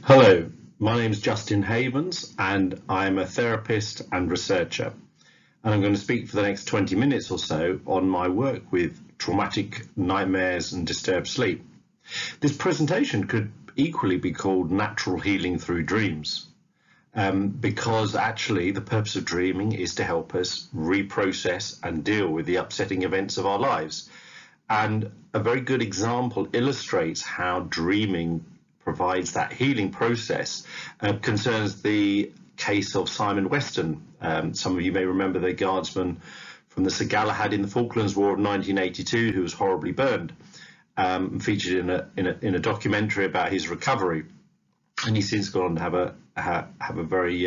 Hello, my name is Justin Havens and I'm a therapist and researcher. And I'm going to speak for the next 20 minutes or so on my work with traumatic nightmares and disturbed sleep. This presentation could equally be called Natural Healing Through Dreams, because actually the purpose of dreaming is to help us reprocess and deal with the upsetting events of our lives. And a very good example illustrates how dreaming provides that healing process concerns the case of Simon Weston. Some of you may remember the guardsman from the Sir Galahad in the Falklands War of 1982 who was horribly burned, featured in a documentary about his recovery. And he's since gone on to have a very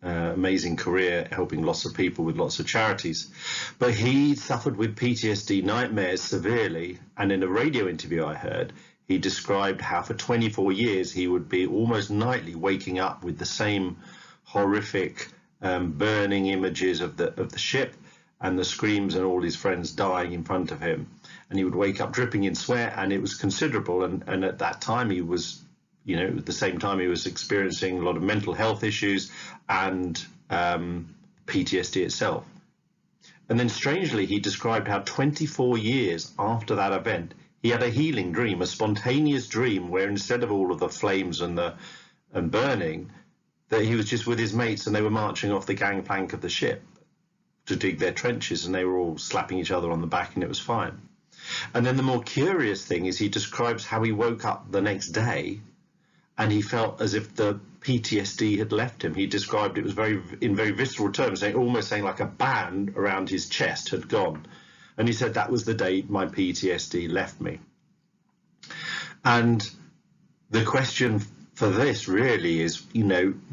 amazing career helping lots of people with lots of charities. But he suffered with PTSD nightmares severely, and in a radio interview I heard, he described how for 24 years he would be almost nightly waking up with the same horrific burning images of the ship and the screams and all his friends dying in front of him. And he would wake up dripping in sweat, and it was considerable. And at that time he was, at the same time he was experiencing a lot of mental health issues and PTSD itself. And then strangely, he described how 24 years after that event, he had a healing dream, a spontaneous dream where instead of all of the flames and burning, that he was just with his mates and they were marching off the gangplank of the ship to dig their trenches, and they were all slapping each other on the back and it was fine. And then the more curious thing is he describes how he woke up the next day and he felt as if the PTSD had left him. He described it was in very visceral terms, almost saying like a band around his chest had gone. And he said that was the day my PTSD left me. And the question for this really is,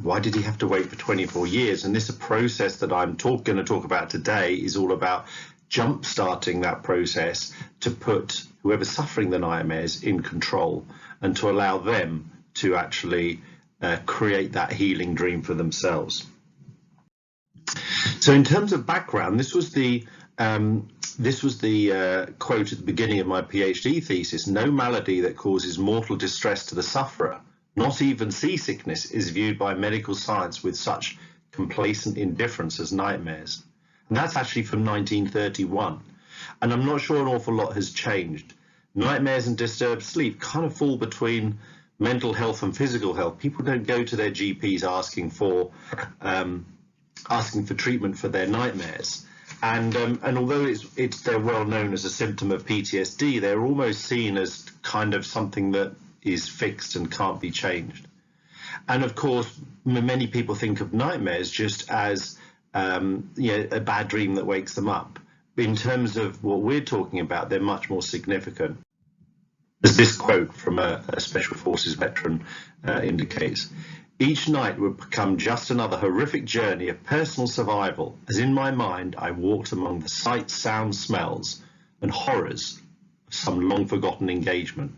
why did he have to wait for 24 years? And this process that I'm going to talk about today is all about jump-starting that process to put whoever's suffering the nightmares in control and to allow them to actually create that healing dream for themselves. So in terms of background, this was the quote at the beginning of my PhD thesis: "No malady that causes mortal distress to the sufferer, not even seasickness, is viewed by medical science with such complacent indifference as nightmares." And that's actually from 1931. And I'm not sure an awful lot has changed. Nightmares and disturbed sleep kind of fall between mental health and physical health. People don't go to their GPs asking for treatment for their nightmares. And although they're well known as a symptom of PTSD, they're almost seen as kind of something that is fixed and can't be changed. And of course, many people think of nightmares just as a bad dream that wakes them up. In terms of what we're talking about, they're much more significant. As this quote from a Special Forces veteran indicates: "Each night would become just another horrific journey of personal survival, as in my mind I walked among the sights, sounds, smells, and horrors of some long-forgotten engagement,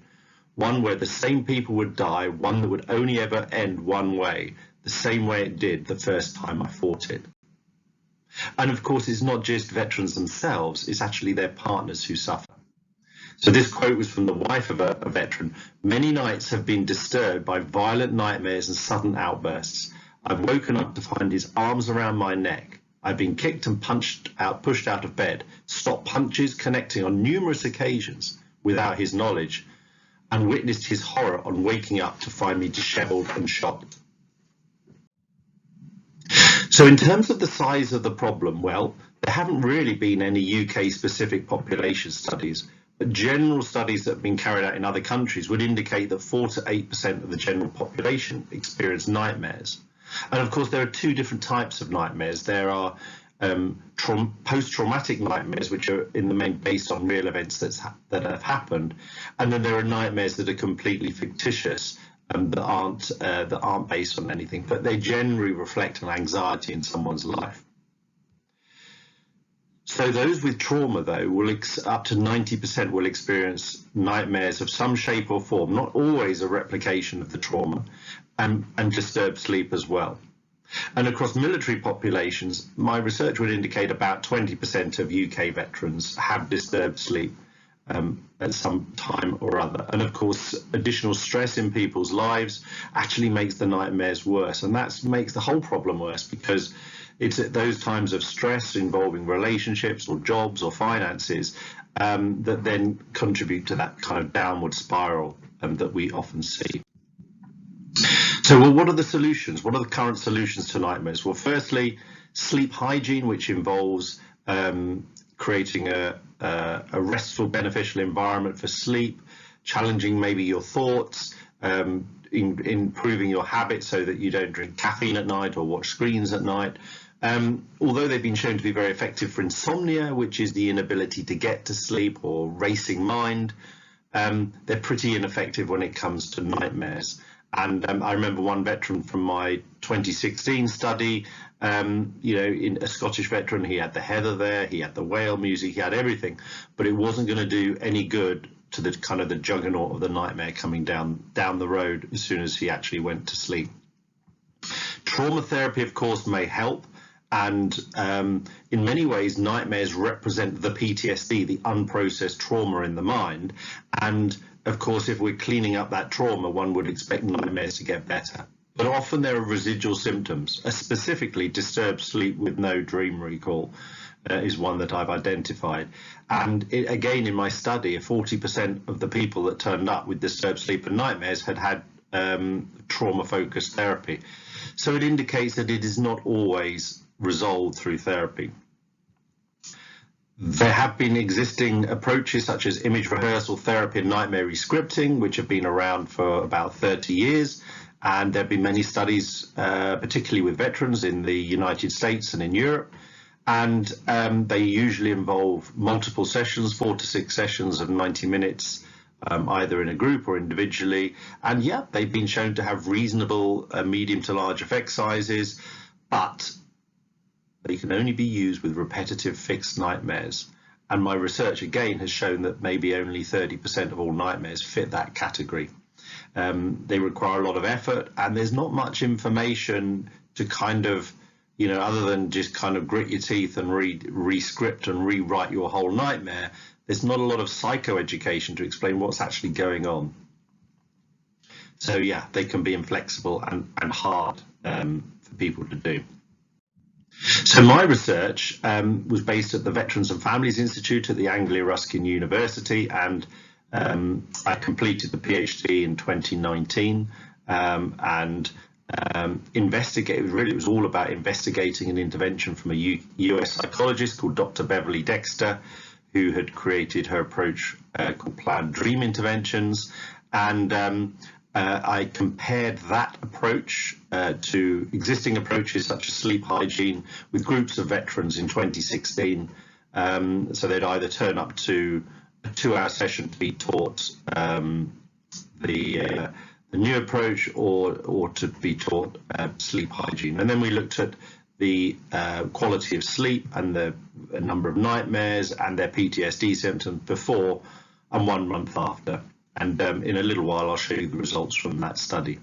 one where the same people would die, one that would only ever end one way, the same way it did the first time I fought it." And of course, it's not just veterans themselves, it's actually their partners who suffer. So this quote was from the wife of a veteran: "Many nights have been disturbed by violent nightmares and sudden outbursts. I've woken up to find his arms around my neck. I've been kicked and pushed out of bed, stopped punches connecting on numerous occasions without his knowledge, and witnessed his horror on waking up to find me disheveled and shot." So in terms of the size of the problem, well, there haven't really been any UK specific population studies. But general studies that have been carried out in other countries would indicate that 4 to 8% of the general population experience nightmares. And of course, there are two different types of nightmares. There are post-traumatic nightmares, which are in the main based on real events that have happened. And then there are nightmares that are completely fictitious and that aren't based on anything, but they generally reflect an anxiety in someone's life. So those with trauma, though, will up to 90% will experience nightmares of some shape or form, not always a replication of the trauma, and disturbed sleep as well. And across military populations, my research would indicate about 20% of UK veterans have disturbed sleep, at some time or other. And of course, additional stress in people's lives actually makes the nightmares worse, and that makes the whole problem worse, because it's at those times of stress involving relationships or jobs or finances that then contribute to that kind of downward spiral that we often see. So, well, what are the solutions? What are the current solutions to nightmares? Well, firstly, sleep hygiene, which involves creating a restful, beneficial environment for sleep, challenging maybe your thoughts, improving your habits so that you don't drink caffeine at night or watch screens at night. Although they've been shown to be very effective for insomnia, which is the inability to get to sleep or racing mind, they're pretty ineffective when it comes to nightmares. And I remember one veteran from my 2016 study, in a Scottish veteran, he had the heather there, he had the whale music, he had everything, but it wasn't going to do any good to the kind of the juggernaut of the nightmare coming down the road as soon as he actually went to sleep. Trauma therapy, of course, may help. And in many ways, nightmares represent the PTSD, the unprocessed trauma in the mind. And of course, if we're cleaning up that trauma, one would expect nightmares to get better. But often there are residual symptoms, specifically disturbed sleep with no dream recall is one that I've identified. And again, in my study, 40% of the people that turned up with disturbed sleep and nightmares had trauma-focused therapy. So it indicates that it is not always resolved through therapy. There have been existing approaches such as image rehearsal therapy and nightmare rescripting, which have been around for about 30 years. And there have been many studies, particularly with veterans in the United States and in Europe. And they usually involve multiple sessions, 4 to 6 sessions of 90 minutes, either in a group or individually. And yeah, they've been shown to have reasonable medium to large effect sizes, but they can only be used with repetitive fixed nightmares. And my research again has shown that maybe only 30% of all nightmares fit that category. They require a lot of effort, and there's not much information to kind of, other than just kind of grit your teeth and re-script and rewrite your whole nightmare. There's not a lot of psychoeducation to explain what's actually going on. So yeah, they can be inflexible and hard for people to do. So my research was based at the Veterans and Families Institute at the Anglia Ruskin University, and I completed the PhD in 2019 and it was all about investigating an intervention from a US psychologist called Dr. Beverly Dexter, who had created her approach called Planned Dream Interventions. And I compared that approach to existing approaches such as sleep hygiene with groups of veterans in 2016. So they'd either turn up to a 2-hour session to be taught the new approach or to be taught sleep hygiene. And then we looked at the quality of sleep and the number of nightmares and their PTSD symptoms before and 1 month after. And in a little while, I'll show you the results from that study.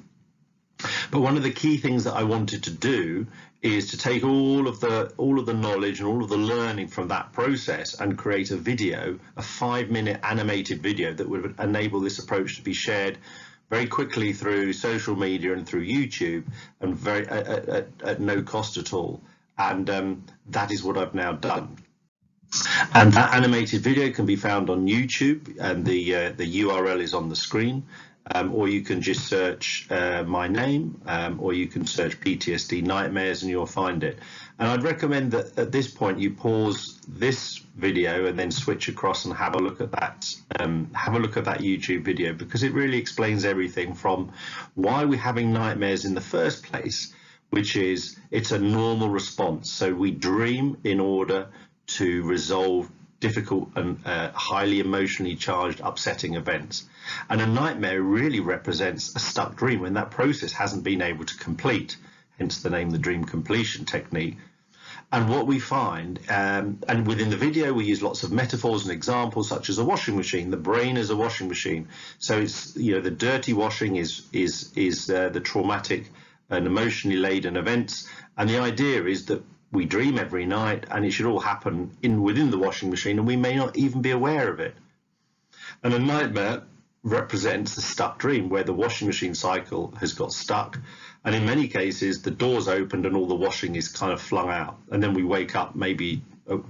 But one of the key things that I wanted to do is to take all of the knowledge and all of the learning from that process and create a video, a 5-minute animated video that would enable this approach to be shared very quickly through social media and through YouTube, and at no cost at all. And that is what I've now done. And that animated video can be found on YouTube, and the URL is on the screen. Or you can just search my name, or you can search PTSD nightmares and you'll find it. And I'd recommend that at this point you pause this video and then switch across and have a look at that YouTube video, because it really explains everything from why we're having nightmares in the first place, which is it's a normal response. So we dream in order to resolve difficult and highly emotionally charged, upsetting events. And a nightmare really represents a stuck dream when that process hasn't been able to complete, hence the name, the dream completion technique. And what we find, and within the video, we use lots of metaphors and examples, such as a washing machine. The brain is a washing machine. So it's, the dirty washing is the traumatic and emotionally laden events. And the idea is that we dream every night, and it should all happen within the washing machine, and we may not even be aware of it. And a nightmare represents a stuck dream where the washing machine cycle has got stuck. And in many cases, the door's opened and all the washing is kind of flung out. And then we wake up maybe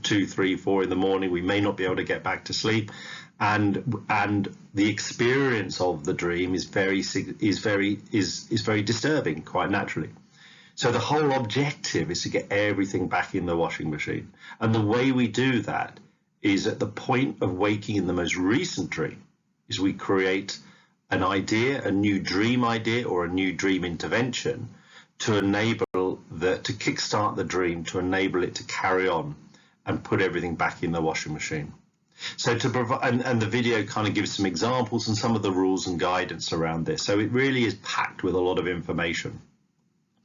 2, 3, 4 in the morning. We may not be able to get back to sleep. And the experience of the dream is very disturbing, quite naturally. So the whole objective is to get everything back in the washing machine. And the way we do that is at the point of waking in the most recent dream, is we create an idea, a new dream idea or a new dream intervention to enable to kickstart the dream, to enable it to carry on and put everything back in the washing machine. So to provide, and the video kind of gives some examples and some of the rules and guidance around this. So it really is packed with a lot of information.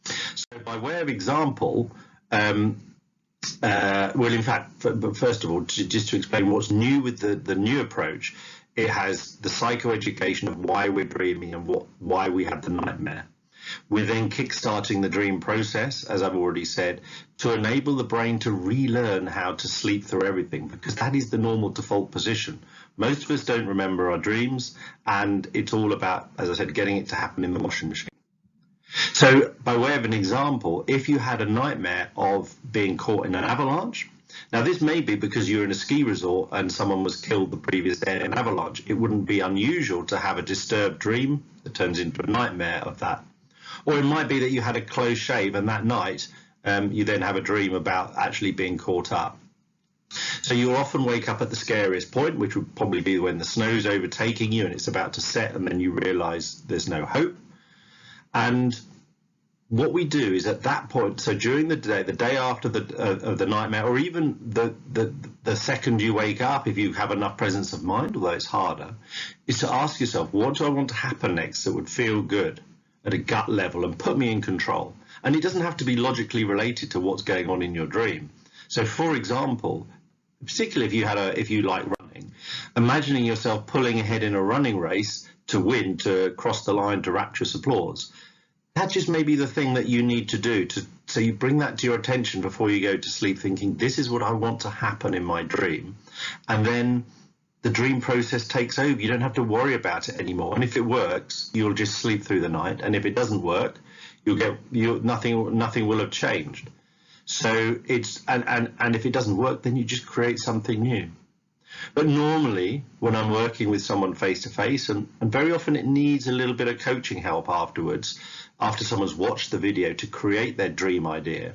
So by way of example, well, in fact, but first of all, just to explain what's new with the new approach, it has the psychoeducation of why we're dreaming and why we have the nightmare. We're then kickstarting the dream process, as I've already said, to enable the brain to relearn how to sleep through everything, because that is the normal default position. Most of us don't remember our dreams, and it's all about, as I said, getting it to happen in the washing machine. So by way of an example, if you had a nightmare of being caught in an avalanche, now this may be because you're in a ski resort and someone was killed the previous day in an avalanche. It wouldn't be unusual to have a disturbed dream that turns into a nightmare of that. Or it might be that you had a close shave and that night you then have a dream about actually being caught up. So you'll often wake up at the scariest point, which would probably be when the snow's overtaking you and it's about to set, and then you realize there's no hope. And what we do is at that point, so during the day after the nightmare, or even the second you wake up, if you have enough presence of mind, although it's harder, is to ask yourself, what do I want to happen next that would feel good at a gut level and put me in control? And it doesn't have to be logically related to what's going on in your dream. So for example, particularly if you like running, imagining yourself pulling ahead in a running race to win, to cross the line to rapturous applause. That just may be the thing that you need to do, so you bring that to your attention before you go to sleep, thinking, this is what I want to happen in my dream. And then the dream process takes over. You don't have to worry about it anymore. And if it works, you'll just sleep through the night. And if it doesn't work, nothing will have changed. So it's, and if it doesn't work, then you just create something new. But normally when I'm working with someone face to face, and very often it needs a little bit of coaching help afterwards, after someone's watched the video to create their dream idea,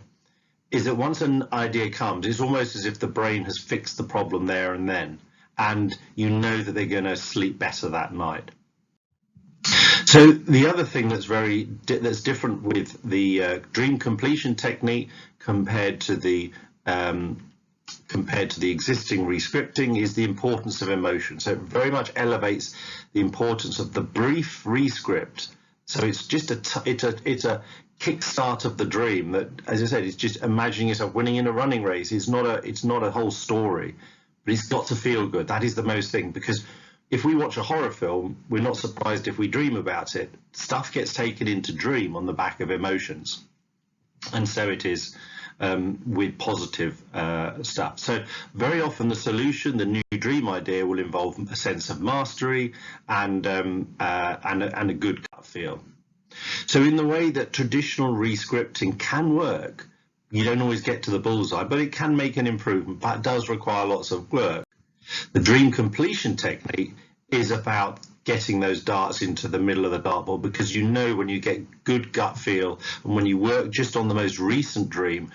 is that once an idea comes, it's almost as if the brain has fixed the problem there and then, and you know that they're going to sleep better that night. So the other thing that's different with the dream completion technique compared to the existing rescripting is the importance of emotion. So it very much elevates the importance of the brief rescript. So it's just it's a kickstart of the dream that, as I said, it's just imagining yourself winning in a running race. It's not a whole story, but it's got to feel good. That is the most thing, because if we watch a horror film, we're not surprised if we dream about it. Stuff gets taken into dream on the back of emotions, and so it is with positive stuff. So very often the solution, the new dream idea, will involve a sense of mastery and a good gut feel. So in the way that traditional rescripting can work, you don't always get to the bullseye, but it can make an improvement, but it does require lots of work. The dream completion technique is about getting those darts into the middle of the dartboard, because you know when you get good gut feel and when you work just on the most recent dream,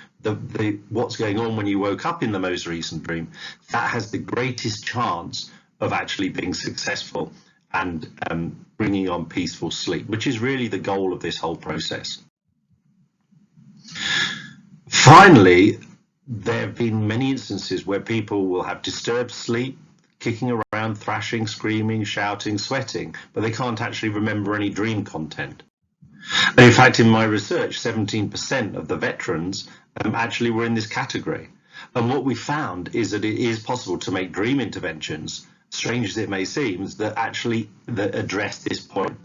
what's going on when you woke up in the most recent dream, that has the greatest chance of actually being successful and bringing on peaceful sleep, which is really the goal of this whole process. Finally, there have been many instances where people will have disturbed sleep, kicking around, thrashing, screaming, shouting, sweating, but they can't actually remember any dream content. And in fact, in my research, 17% of the veterans actually were in this category. And what we found is that it is possible to make dream interventions, strange as it may seem, that address this point.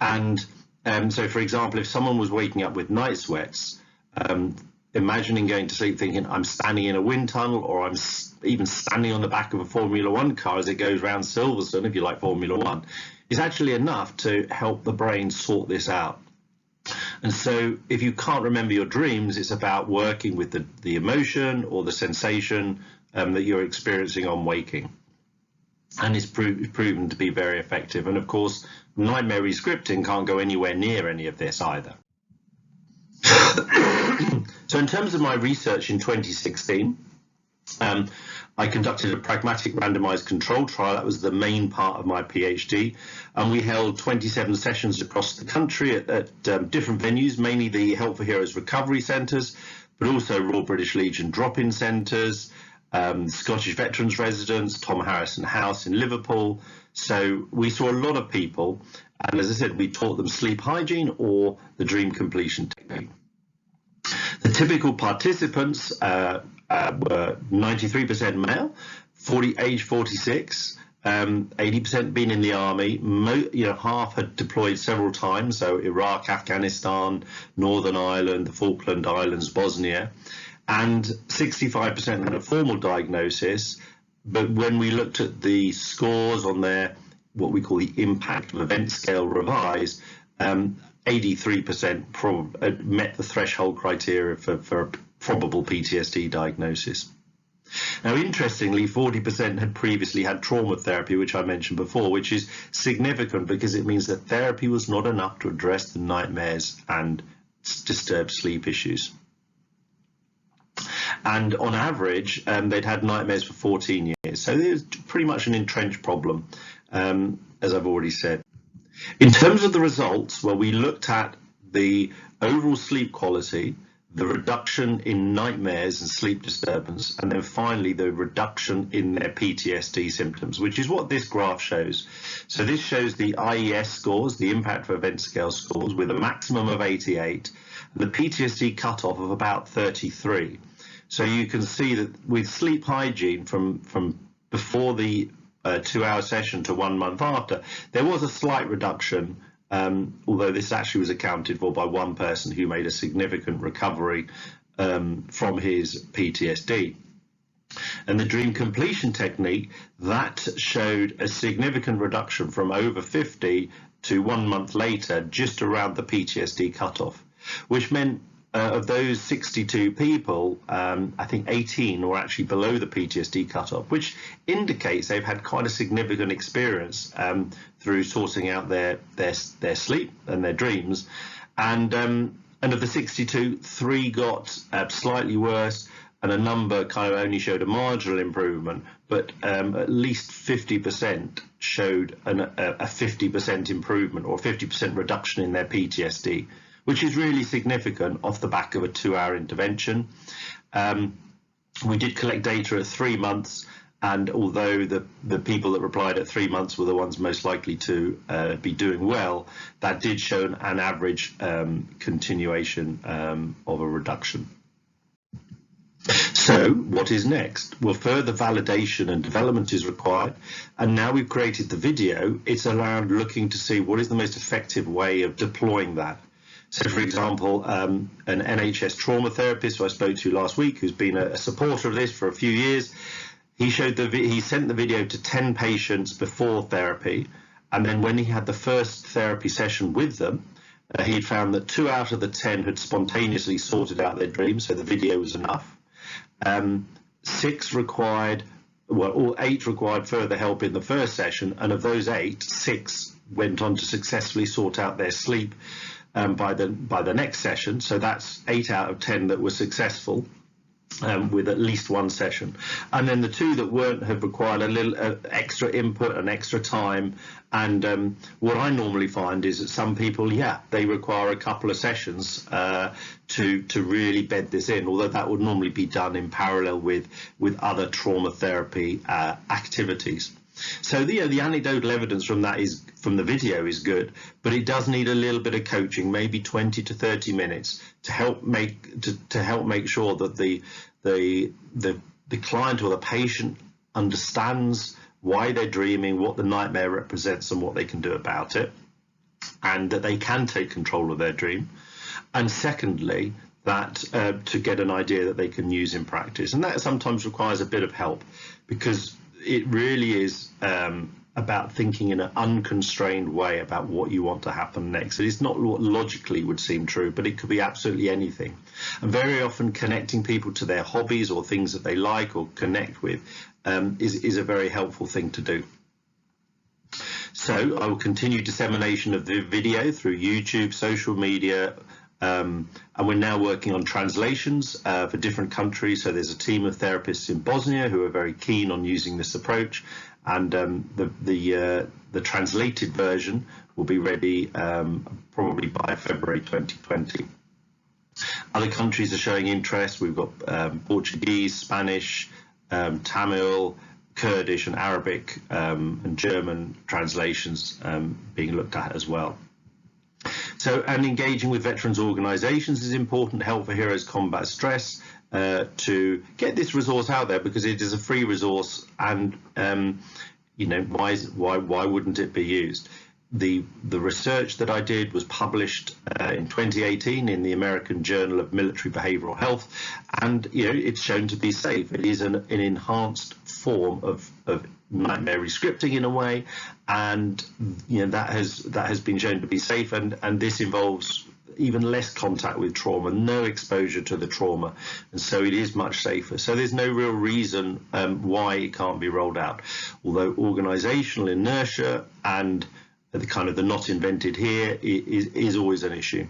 And so, for example, if someone was waking up with night sweats, imagining going to sleep thinking I'm standing in a wind tunnel, or I'm even standing on the back of a Formula One car as it goes around Silverstone, if you like Formula One, is actually enough to help the brain sort this out. And so if you can't remember your dreams, it's about working with the emotion or the sensation that you're experiencing on waking. And it's proven to be very effective. And of course, nightmare rescripting can't go anywhere near any of this either. So in terms of my research in 2016, I conducted a pragmatic randomized control trial. That was the main part of my PhD. And we held 27 sessions across the country at different venues, mainly the Help for Heroes recovery centres, but also Royal British Legion drop-in centres, Scottish Veterans Residence, Tom Harrison House in Liverpool. So we saw a lot of people. And as I said, we taught them sleep hygiene or the dream completion technique. The typical participants were 93% male, age 46, 80% been in the army. Half had deployed several times, so Iraq, Afghanistan, Northern Ireland, the Falkland Islands, Bosnia, and 65% had a formal diagnosis. But when we looked at the scores on their what we call the impact of event scale revised, 83% met the threshold criteria for a probable PTSD diagnosis. Now, interestingly, 40% had previously had trauma therapy, which I mentioned before, which is significant because it means that therapy was not enough to address the nightmares and disturbed sleep issues. And on average, they'd had nightmares for 14 years. So there's pretty much an entrenched problem, as I've already said. In terms of the results, well, we looked at the overall sleep quality, the reduction in nightmares and sleep disturbance, and then finally the reduction in their PTSD symptoms, which is what this graph shows. So this shows the IES scores, the impact of event scale scores, with a maximum of 88, and the PTSD cutoff of about 33. So you can see that with sleep hygiene from before the 2-hour session to 1 month after, there was a slight reduction, although this actually was accounted for by one person who made a significant recovery from his PTSD. And the dream completion technique, that showed a significant reduction from over 50 to 1 month later, just around the PTSD cutoff, which meant of those 62 people, I think 18 were actually below the PTSD cutoff, which indicates they've had quite a significant experience through sorting out their sleep and their dreams. And of the 62, 3 got slightly worse, and a number kind of only showed a marginal improvement, but at least 50% showed a 50% improvement or 50% reduction in their PTSD, which is really significant off the back of a 2-hour intervention. We did collect data at 3 months, and although the people that replied at 3 months were the ones most likely to be doing well, that did show an average continuation of a reduction. So what is next? Well, further validation and development is required, and now we've created the video, it's around looking to see what is the most effective way of deploying that. So, for example, an NHS trauma therapist who I spoke to last week, who's been a supporter of this for a few years, he sent the video to 10 patients before therapy, and then when he had the first therapy session with them, he found that 2 out of the 10 had spontaneously sorted out their dreams, so the video was enough. 8 required further help in the first session, and of those 8, 6 went on to successfully sort out their sleep by the next session. So that's 8 out of 10 that were successful with at least one session. And then the 2 that weren't have required a little extra input and extra time. And what I normally find is that some people, they require a couple of sessions to really bed this in, although that would normally be done in parallel with other trauma therapy activities. So the anecdotal evidence from the video is good, but it does need a little bit of coaching, maybe 20 to 30 minutes, to help make sure that the client or the patient understands why they're dreaming, what the nightmare represents, and what they can do about it, and that they can take control of their dream. And secondly, that to get an idea that they can use in practice. And that sometimes requires a bit of help, because it really is about thinking in an unconstrained way about what you want to happen next. It is not what logically would seem true, but it could be absolutely anything. And very often connecting people to their hobbies or things that they like or connect with is a very helpful thing to do. So I will continue dissemination of the video through YouTube, social media, and we're now working on translations for different countries. So there's a team of therapists in Bosnia who are very keen on using this approach, and the translated version will be ready probably by February 2020. Other countries are showing interest. We've got Portuguese, Spanish, Tamil, Kurdish and Arabic and German translations being looked at as well. So, and engaging with veterans organisations is important. Help for Heroes Combat Stress to get this resource out there, because it is a free resource, and you know, why wouldn't it be used? The research that I did was published in 2018 in the American Journal of Military Behavioral Health, and you know, it's shown to be safe. It is an enhanced form of nightmare rescripting in a way, and you know, that has been shown to be safe, and this involves even less contact with trauma, no exposure to the trauma, and so it is much safer. So there's no real reason why it can't be rolled out, although organisational inertia and the kind of the not invented here is always an issue,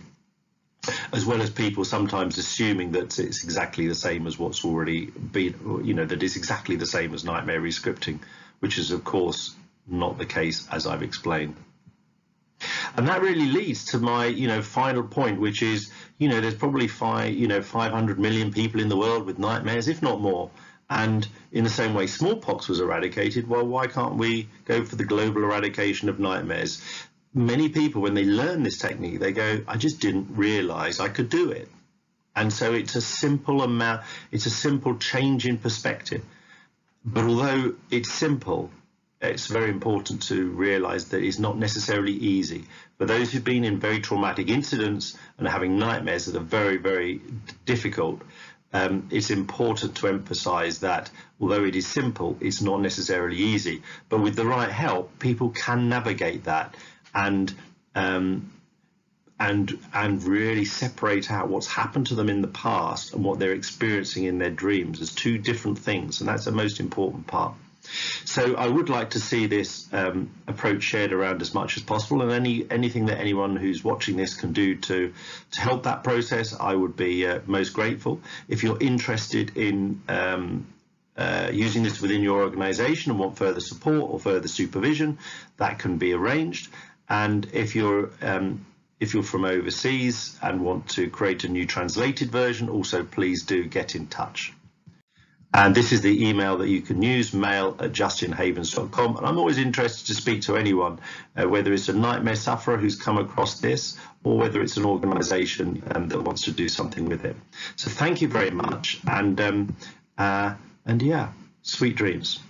as well as people sometimes assuming that it's exactly the same as what's already been, you know, that it's exactly the same as nightmare rescripting, which is of course not the case, as I've explained. And that really leads to my, you know, final point, which is, you know, there's probably 500 million people in the world with nightmares, if not more. And in the same way smallpox was eradicated, well, why can't we go for the global eradication of nightmares? Many people, when they learn this technique, they go, I just didn't realize I could do it. And so it's a simple change in perspective. But although it's simple, it's very important to realize that it's not necessarily easy. For those who've been in very traumatic incidents and are having nightmares that are very, very difficult, it's important to emphasize that although it is simple, it's not necessarily easy. But with the right help, people can navigate that and really separate out what's happened to them in the past and what they're experiencing in their dreams as two different things, and that's the most important part. So I would like to see this approach shared around as much as possible, and anything that anyone who's watching this can do to help that process, I would be most grateful. If you're interested in using this within your organization and want further support or further supervision, that can be arranged. And if you're from overseas and want to create a new translated version, also please do get in touch. And this is the email that you can use, mail@justinhavens.com. And I'm always interested to speak to anyone, whether it's a nightmare sufferer who's come across this, or whether it's an organization that wants to do something with it. So thank you very much. And yeah, sweet dreams.